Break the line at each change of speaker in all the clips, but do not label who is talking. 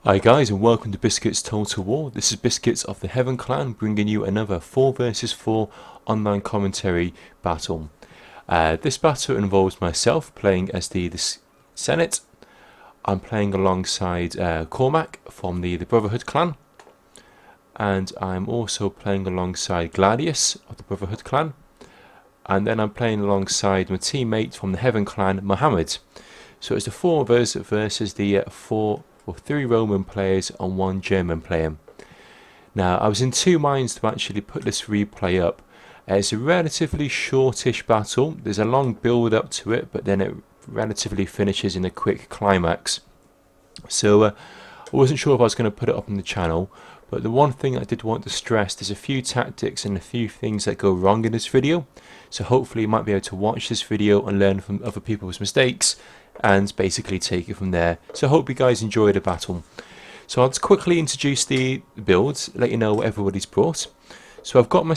Hi guys, and welcome to Biscuits Total War. This is Biscuits of the Heaven Clan bringing you another 4 versus 4 online commentary battle. This battle involves myself playing as the Senate. I'm playing alongside CORMAC from the Brotherhood clan, and I'm also playing alongside GLADIUS of the Brotherhood clan, and then I'm playing alongside my teammate from the Heaven clan, Mohamed. So it's the 4 of us versus the 3 Roman players and 1 German player. Now, I was in 2 minds to actually put this replay up. It's a relatively shortish battle. There's a long build up to it, but then it relatively finishes in a quick climax. So I wasn't sure if I was going to put it up on the channel, but the one thing I did want to stress, there's a few tactics and a few things that go wrong in this video. So hopefully you might be able to watch this video and learn from other people's mistakes and basically take it from there. So I hope you guys enjoy the battle. So I'll just quickly introduce the builds, let you know what everybody's brought. So I brought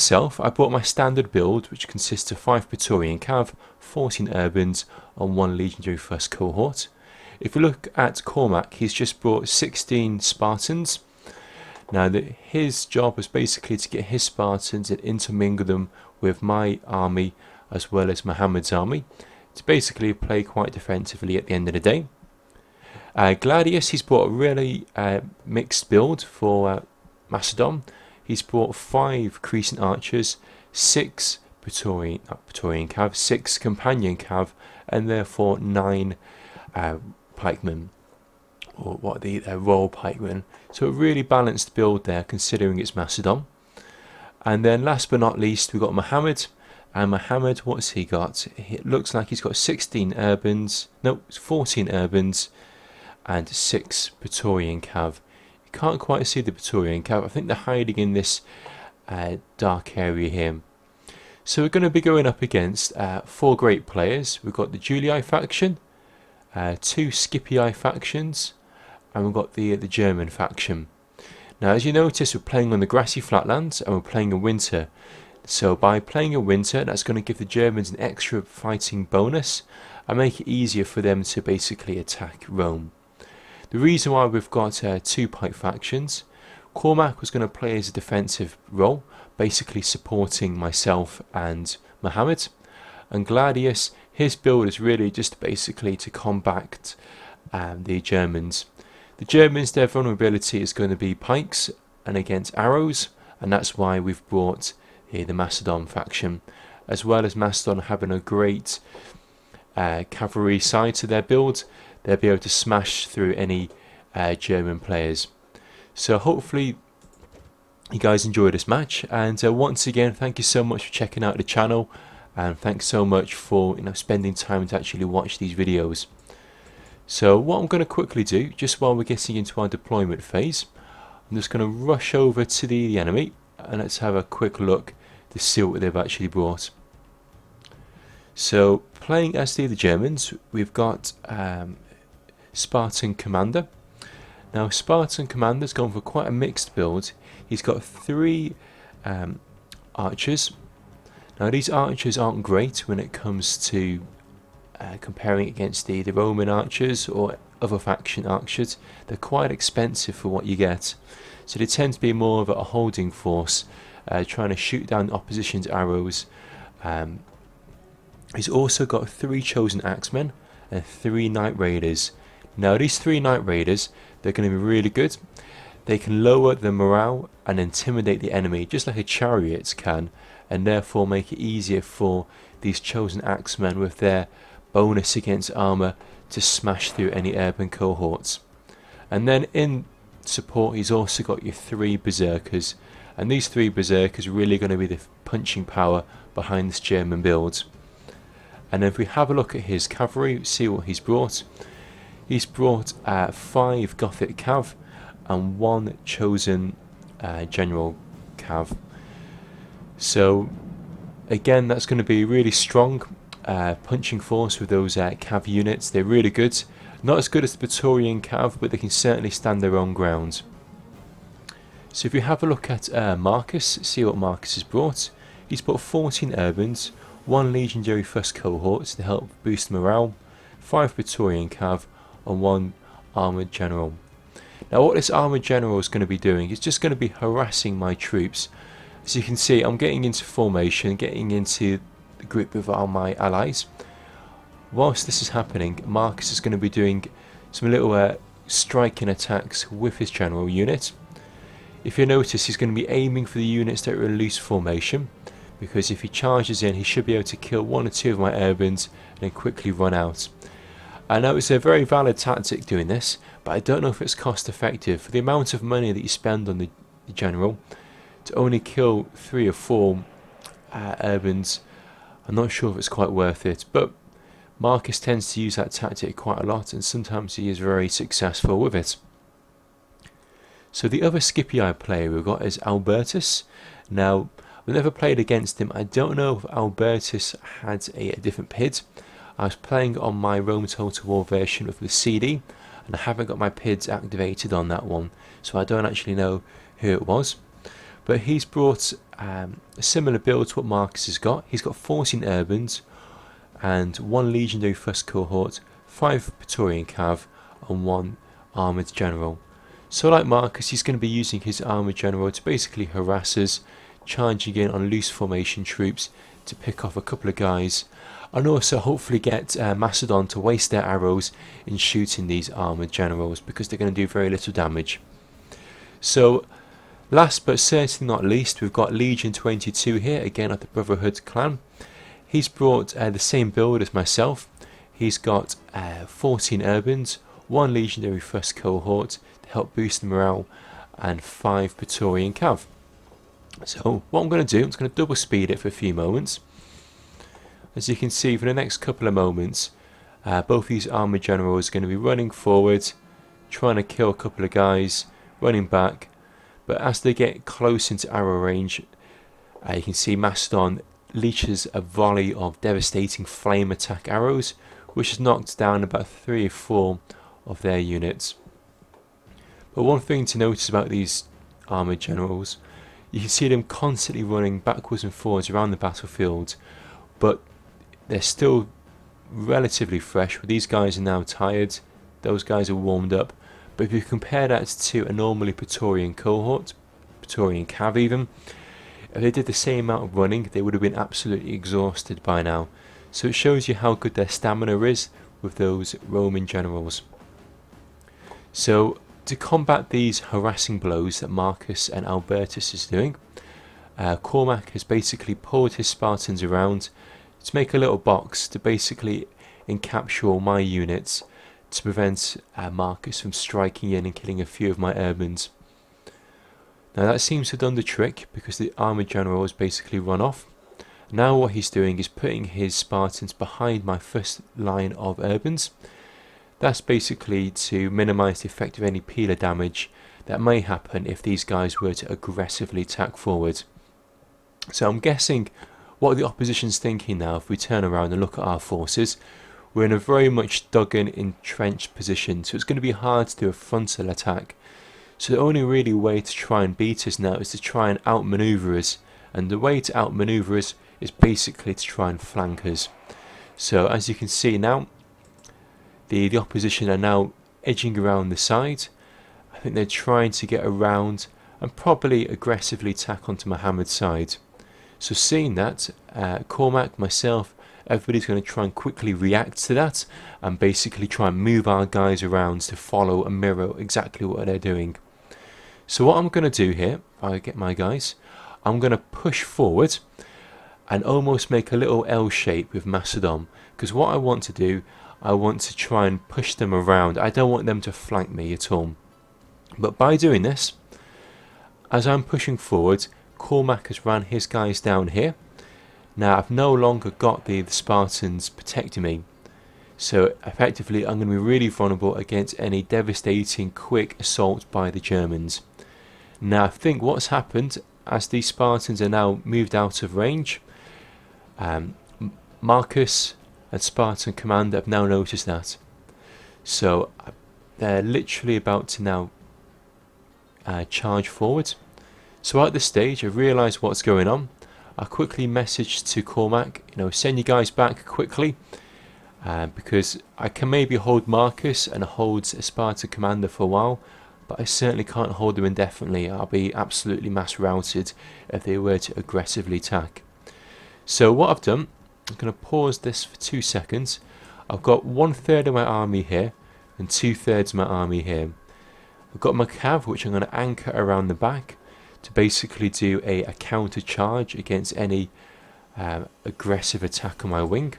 my standard build, which consists of 5 Praetorian Cav, 14 Urbans and 1 Legionary First Cohort. If you look at CORMAC, he's just brought 16 Spartans. Now his job was basically to get his Spartans and intermingle them with my army as well as Mohammed's army, to basically play quite defensively at the end of the day. Gladius, he's brought a really mixed build for Macedon. He's brought 5 Crescent Archers, 6 Praetorian Cav, 6 Companion Cav, and therefore 9 Pikemen, or what the Royal Pikemen. So a really balanced build there, considering it's Macedon. And then last but not least, we've got Mohamed. And Mohamed, what's he got? It looks like he's got 14 Urbans and 6 Praetorian Cav. You can't quite see the Praetorian Cav. I think they're hiding in this dark area here. So we're going to be going up against 4 great players. We've got the Julii faction, 2 Scipii factions, and we've got the German faction. Now, as you notice, we're playing on the grassy flatlands and we're playing in winter. So by playing in winter, that's going to give the Germans an extra fighting bonus and make it easier for them to basically attack Rome. The reason why we've got 2 pike factions, CORMAC was going to play as a defensive role, basically supporting myself and Mohamed. And Gladius, his build is really just basically to combat the Germans. The Germans, their vulnerability is going to be pikes and against arrows, and that's why we've brought the Macedon faction, as well as Macedon having a great cavalry side to their build. They'll be able to smash through any German players. So hopefully you guys enjoy this match, and once again, thank you so much for checking out the channel, and thanks so much for spending time to actually watch these videos. So what I'm going to quickly do, just while we're getting into our deployment phase, I'm just going to rush over to the enemy and let's have a quick look to see what they've actually brought. So playing as the Germans, we've got Spartan Commander. Now Spartan Commander's gone for quite a mixed build. He's got 3 archers. Now these archers aren't great when it comes to comparing against the Roman archers or other faction archers. They're quite expensive for what you get, so they tend to be more of a holding force, trying to shoot down opposition's arrows. He's also got 3 chosen axemen and 3 Knight Raiders. Now these 3 Knight Raiders, they're going to be really good. They can lower the morale and intimidate the enemy just like a chariot can, and therefore make it easier for these chosen axemen with their bonus against armor to smash through any urban cohorts. And then in support, he's also got your 3 berserkers, and these 3 berserkers are really going to be the punching power behind this German build. And if we have a look at his cavalry, see what he's brought. He's brought 5 Gothic Cav and 1 chosen General Cav. So again, that's going to be really strong punching force with those Cav units. They're really good. Not as good as the Praetorian Cav, but they can certainly stand their own ground. So if you have a look at Marcus, see what Marcus has brought. He's brought 14 Urbans, 1 Legionary First Cohort to help boost morale, 5 Praetorian Cav and 1 Armoured General. Now what this armoured general is going to be doing is just going to be harassing my troops. As you can see, I'm getting into formation, getting into the group with all my allies. Whilst this is happening, Markus is going to be doing some little striking attacks with his general unit. If you notice, he's going to be aiming for the units that are in loose formation, because if he charges in, he should be able to kill 1 or 2 of my urbans and then quickly run out. I know it's a very valid tactic doing this, but I don't know if it's cost effective. For the amount of money that you spend on the general, to only kill 3 or 4 urbans, I'm not sure if it's quite worth it. But Markus tends to use that tactic quite a lot, and sometimes he is very successful with it. So the other Scipii player we've got is ALBERTUSS. Now, I've never played against him. I don't know if ALBERTUSS had a different PID. I was playing on my Rome Total War version with the CD, and I haven't got my PIDs activated on that one, so I don't actually know who it was. But he's brought a similar build to what Markus has got. He's got 14 urbans and 1 legendary first cohort, 5 Praetorian cav, and 1 armoured general. So like Markus, he's going to be using his armoured general to basically harass us, charging in on loose formation troops to pick off a couple of guys, and also hopefully get Macedon to waste their arrows in shooting these armoured generals, because they're going to do very little damage. So last but certainly not least, we've got Legion 22 here, again at the Brotherhood clan. He's brought the same build as myself. He's got 14 urbans, 1 legendary first cohort to help boost the morale, and 5 Praetorian cav. So what I'm going to do, I'm just going to double speed it for a few moments. As you can see, for the next couple of moments, both these armoured generals are going to be running forward, trying to kill a couple of guys, running back. But as they get close into arrow range, you can see Macedon leashes a volley of devastating flame attack arrows, which has knocked down about 3 or 4 of their units. But one thing to notice about these armoured generals, you can see them constantly running backwards and forwards around the battlefield, but they're still relatively fresh. These guys are now tired, those guys are warmed up. But if you compare that to a normally Praetorian cohort, Praetorian cav even, if they did the same amount of running, they would have been absolutely exhausted by now. So it shows you how good their stamina is with those Roman generals. So to combat these harassing blows that Markus and ALBERTUSS is doing, CORMAC has basically pulled his Spartans around to make a little box to basically encapsule my units, to prevent Markus from striking in and killing a few of my urbans. Now that seems to have done the trick, because the armoured general has basically run off. Now what he's doing is putting his Spartans behind my first line of urbans. That's basically to minimise the effect of any peeler damage that may happen if these guys were to aggressively attack forward. So I'm guessing what the opposition's thinking now, if we turn around and look at our forces, we're in a very much dug-in, entrenched position, so it's going to be hard to do a frontal attack. So the only really way to try and beat us now is to try and outmaneuver us, and the way to outmaneuver us is basically to try and flank us. So as you can see now, the opposition are now edging around the side. I think they're trying to get around and probably aggressively attack onto Mohamed's side. So seeing that, CORMAC, myself, everybody's going to try and quickly react to that and basically try and move our guys around to follow and mirror exactly what they're doing. So what I'm going to do here, if I get my guys, I'm going to push forward and almost make a little L shape with Macedon, because what I want to do, I want to try and push them around. I don't want them to flank me at all. But by doing this, as I'm pushing forward, CORMAC has ran his guys down here. Now I've no longer got the Spartans protecting me, so effectively I'm going to be really vulnerable against any devastating quick assault by the Germans. Now I think what's happened, as these Spartans are now moved out of range, Markus and Spartan commander have now noticed that. So they're literally about to now charge forward. So at this stage I realise what's going on. I quickly messaged to CORMAC, send you guys back quickly, because I can maybe hold Markus and hold a Spartan commander for a while, but I certainly can't hold them indefinitely. I'll be absolutely mass routed if they were to aggressively attack. So what I've done, I'm going to pause this for 2 seconds. I've got 1/3 of my army here and 2/3 of my army here. I've got my cav, which I'm going to anchor around the back to basically do a counter charge against any aggressive attack on my wing.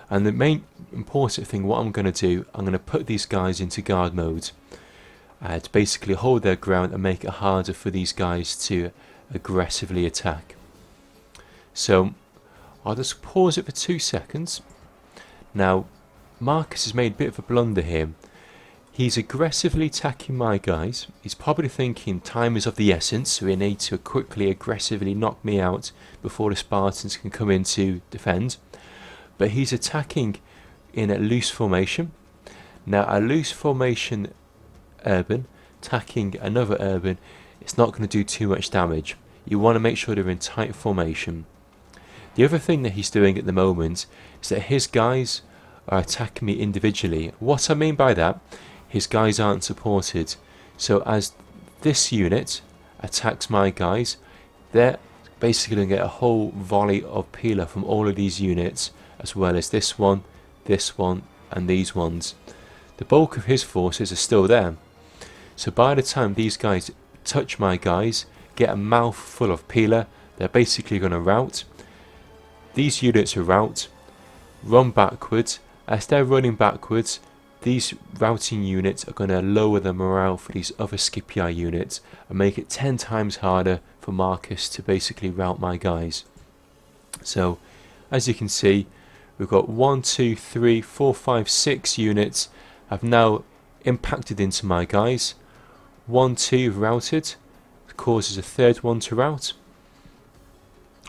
And the main important thing, what I'm going to do, I'm going to put these guys into guard mode to basically hold their ground and make it harder for these guys to aggressively attack. So I'll just pause it for 2 seconds. Now Marcus has made a bit of a blunder here. He's aggressively attacking my guys. He's probably thinking time is of the essence, so we need to quickly aggressively knock me out before the Spartans can come in to defend. But he's attacking in a loose formation. Now a loose formation urban attacking another urban, it's not going to do too much damage. You want to make sure they're in tight formation. The other thing that he's doing at the moment is that his guys are attacking me individually. What I mean by that, his guys aren't supported. So as this unit attacks my guys, they're basically going to get a whole volley of peeler from all of these units, as well as this one, and these ones. The bulk of his forces are still there. So by the time these guys touch my guys, get a mouthful of peeler, they're basically going to rout. These units are rout, run backwards. As they're running backwards, these routing units are going to lower the morale for these other Scipii units and make it 10 times harder for Marcus to basically rout my guys. So as you can see, we've got 1, 2, 3, 4, 5, 6 units have now impacted into my guys. 1, 2 routed, causes a third one to rout,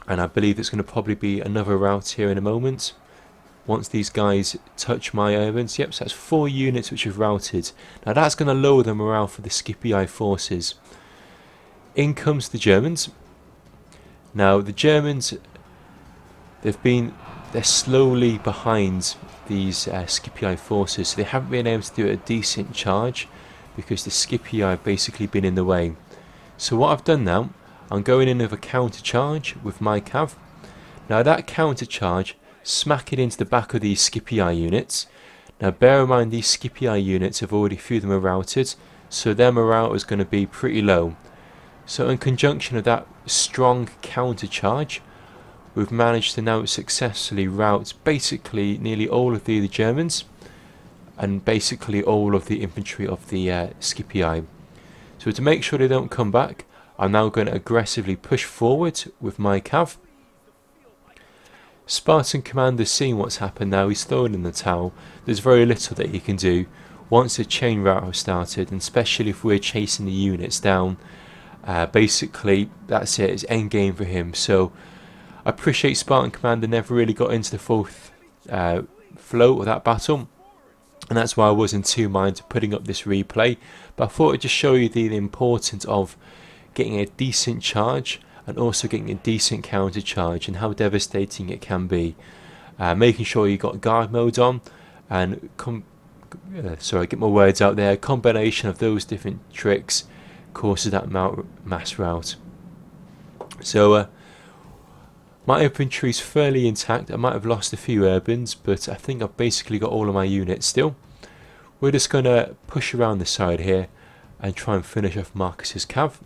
and I believe it's going to probably be another rout here in a moment once these guys touch my urbans. Yep, so that's 4 units which have routed. Now that's going to lower the morale for the Scipii forces. In comes the Germans. Now the Germans, they're slowly behind these Scipii forces, so they haven't been able to do a decent charge because the Scipii have basically been in the way. So what I've done now, I'm going in with a counter charge with my cav. Now that counter charge, smack it into the back of these Scipii units. Now bear in mind these Scipii units have already, few of them are routed, so their morale is going to be pretty low. So in conjunction with that strong counter charge, we've managed to now successfully rout basically nearly all of the Germans and basically all of the infantry of the Scipii. So to make sure they don't come back, I'm now going to aggressively push forward with my cav. Spartan commander seeing what's happened now, he's thrown in the towel. There's very little that he can do once the chain rout has started, and especially if we're chasing the units down. Basically that's it, it's end game for him. So I appreciate Spartan commander never really got into the full flow of that battle, and that's why I was in 2 minds of putting up this replay. But I thought I'd just show you the importance of getting a decent charge and also getting a decent counter charge and how devastating it can be. Making sure you got guard mode on and get my words out there. A combination of those different tricks causes that mass rout. So my infantry is fairly intact. I might have lost a few urbans, but I think I've basically got all of my units still. We're just going to push around the side here and try and finish off Marcus's cav.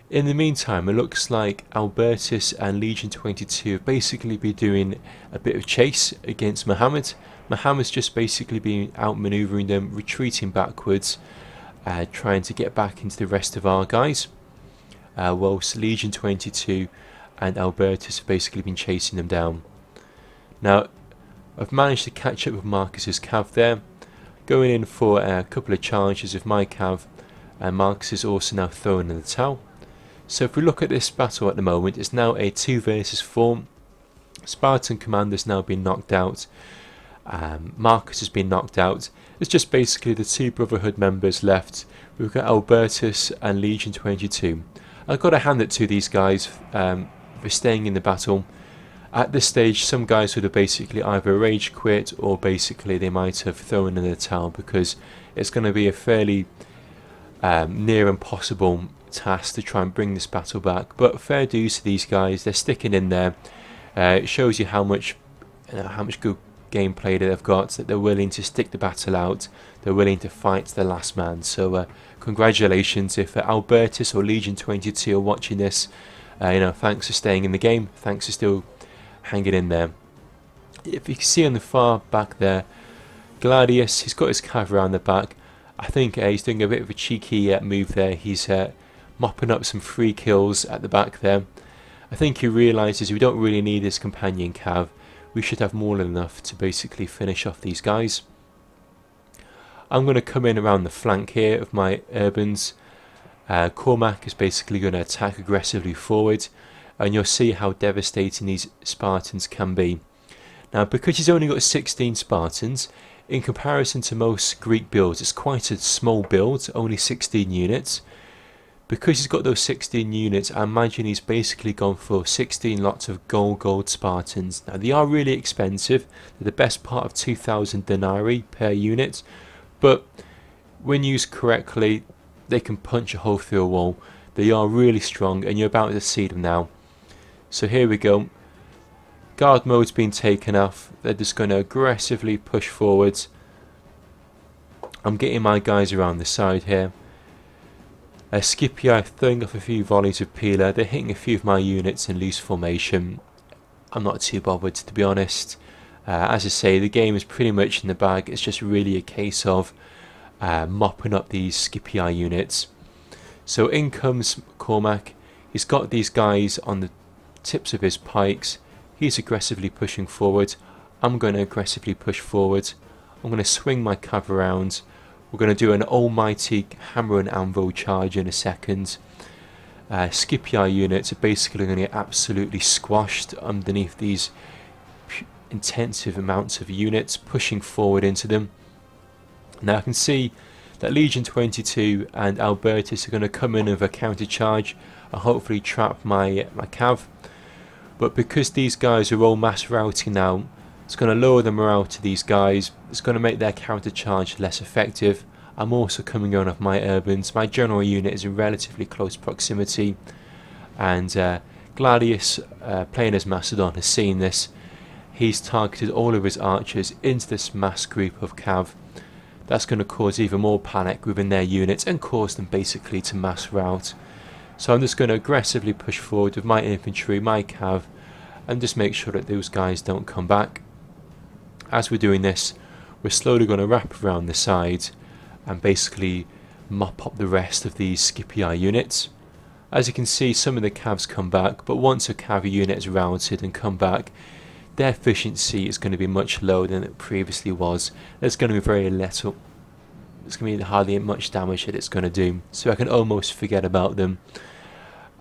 In the meantime, it looks like Albertus and Legion 22 have basically been doing a bit of chase against Mohamed. Mohamed's just basically been outmaneuvering them, retreating backwards, trying to get back into the rest of our guys, whilst Legion 22 and Albertus have basically been chasing them down. Now I've managed to catch up with Marcus's cav there, going in for a couple of charges with my cav, and Marcus is also now thrown in the towel. So if we look at this battle at the moment, it's now a 2 versus 4. Spartan commander's now been knocked out. Marcus has been knocked out. It's just basically the 2 Brotherhood members left. We've got Albertus and Legion 22. I've got to hand it to these guys for staying in the battle. At this stage, some guys would have basically either rage quit or basically they might have thrown in the towel, because it's going to be a fairly near impossible task to try and bring this battle back. But fair dues to these guys, they're sticking in there. It shows you how much good gameplay that they've got, that they're willing to stick the battle out, they're willing to fight to the last man. So congratulations if Albertus or Legion 22 are watching this. Thanks for staying in the game, thanks for still hanging in there. If you can see on the far back there, Gladius, he's got his cav around the back. I think he's doing a bit of a cheeky move there. He's mopping up some free kills at the back there. I think he realises we don't really need this companion cav. We should have more than enough to basically finish off these guys. I'm going to come in around the flank here of my urbans. CORMAC is basically going to attack aggressively forward, and you'll see how devastating these Spartans can be. Now, because he's only got 16 Spartans, in comparison to most Greek builds, it's quite a small build, only 16 units. Because he's got those 16 units, I imagine he's basically gone for 16 lots of gold Spartans. Now, they are really expensive. They're the best part of 2,000 denarii per unit, but when used correctly, they can punch a hole through a wall. They are really strong, and you're about to see them now. So here we go. Guard mode's been taken off. They're just going to aggressively push forwards. I'm getting my guys around the side here. Scipii throwing off a few volleys of peeler. They're hitting a few of my units in loose formation. I'm not too bothered, to be honest. As I say, the game is pretty much in the bag. It's just really a case of mopping up these Scipii units. So in comes CORMAC. He's got these guys on the tips of his pikes. He's aggressively pushing forward. I'm going to aggressively push forward. I'm going to swing my cav around. We're going to do an almighty hammer and anvil charge in a second. Scipii units are basically going to get absolutely squashed underneath these intensive amounts of units pushing forward into them. Now I can see that Legion 22 and Albertus are going to come in with a counter charge and hopefully trap my cav. But because these guys are all mass routing now, it's going to lower the morale to these guys. It's going to make their counter charge less effective. I'm also coming on off my urbans. My general unit is in relatively close proximity, and Gladius, playing as Macedon, has seen this. He's targeted all of his archers into this mass group of cav. That's going to cause even more panic within their units and cause them basically to mass rout. So I'm just going to aggressively push forward with my infantry, my cav, and just make sure that those guys don't come back. As we're doing this, we're slowly going to wrap around the side and basically mop up the rest of these Scipii units. As you can see, some of the cavs come back, but once a cav unit is routed and come back, their efficiency is going to be much lower than it previously was. There's going to be very little. There's going to be hardly much damage that it's going to do, so I can almost forget about them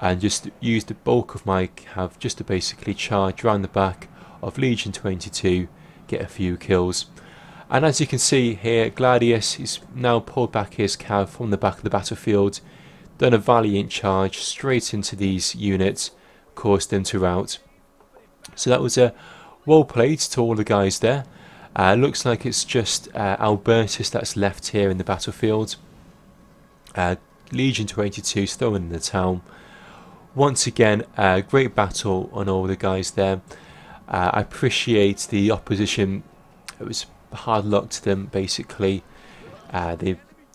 and just use the bulk of my cav just to basically charge around the back of Legion 22, get a few kills. And as you can see here, Gladius is now pulled back his cav from the back of the battlefield, done a valiant charge straight into these units, caused them to rout. So that was a well played to all the guys there. Looks like it's just Albertus that's left here in the battlefield. Legion 22 is thrown in the town. Once again, great battle on all the guys there. I appreciate the opposition. It was hard luck to them basically.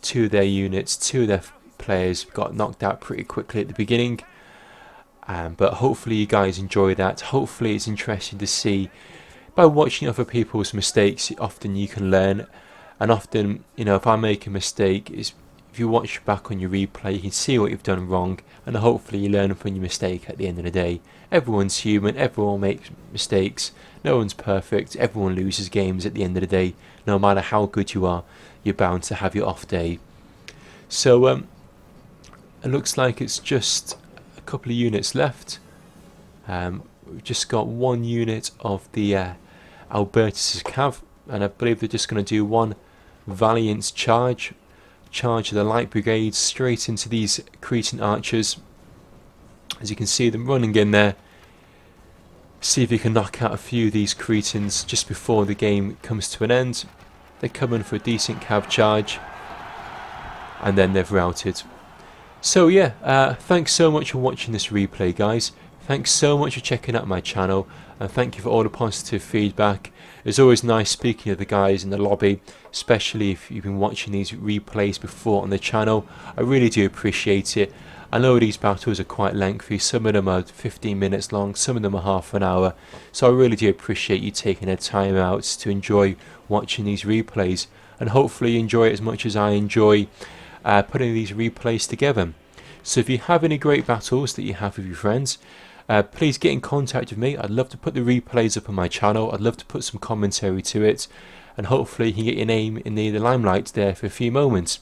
Two of their units, two of their players got knocked out pretty quickly at the beginning. But hopefully you guys enjoy that. Hopefully it's interesting to see. By watching other people's mistakes, often you can learn, and often, if I make a mistake, if you watch back on your replay, you can see what you've done wrong, and hopefully you learn from your mistake at the end of the day. Everyone's human, everyone makes mistakes, no one's perfect, everyone loses games at the end of the day. No matter how good you are, you're bound to have your off day. So it looks like it's just a couple of units left. We've just got one unit of the Albertus' cav, and I believe they're just going to do one valiant charge of the light brigade straight into these Cretan archers. As you can see them running in there. See if you can knock out a few of these Cretans just before the game comes to an end. They're coming for a decent cav charge. and then they've routed. So yeah, thanks so much for watching this replay, guys. Thanks so much for checking out my channel, and thank you for all the positive feedback. It's always nice speaking to the guys in the lobby, especially if you've been watching these replays before on the channel. I really do appreciate it. I know these battles are quite lengthy, some of them are 15 minutes long, some of them are half an hour, so I really do appreciate you taking the time out to enjoy watching these replays, and hopefully you enjoy it as much as I enjoy putting these replays together. So if you have any great battles that you have with your friends, please get in contact with me. I'd love to put the replays up on my channel. I'd love to put some commentary to it, and hopefully you can get your name in the limelight there for a few moments.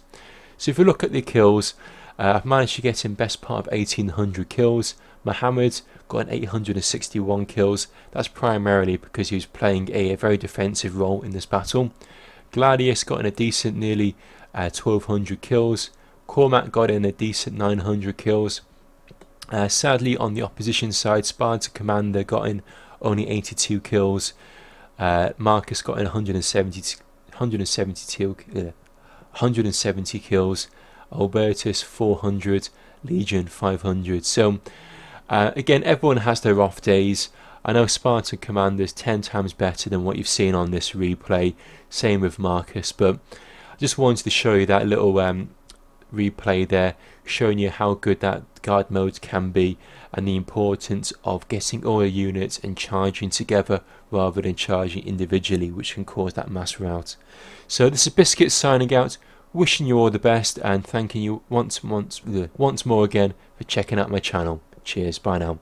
So if you look at the kills, I've managed to get in best part of 1800 kills. Mohamed got an 861 kills. That's primarily because he was playing a very defensive role in this battle. GLADIUS got in a decent nearly 1200 kills. CORMAC got in a decent 900 kills. Sadly, on the opposition side, Spartan Commander got in only 82 kills. Marcus got in 170 kills. ALBERTUS 400, Legion 500. So again, everyone has their off days. I know Spartan Commander's 10 times better than what you've seen on this replay. Same with Marcus, but I just wanted to show you that little replay there, showing you how good that guard mode can be, and the importance of getting all the units and charging together rather than charging individually, which can cause that mass rout. So this is Biscuits signing out, wishing you all the best, and thanking you once more again for checking out my channel. Cheers, bye now.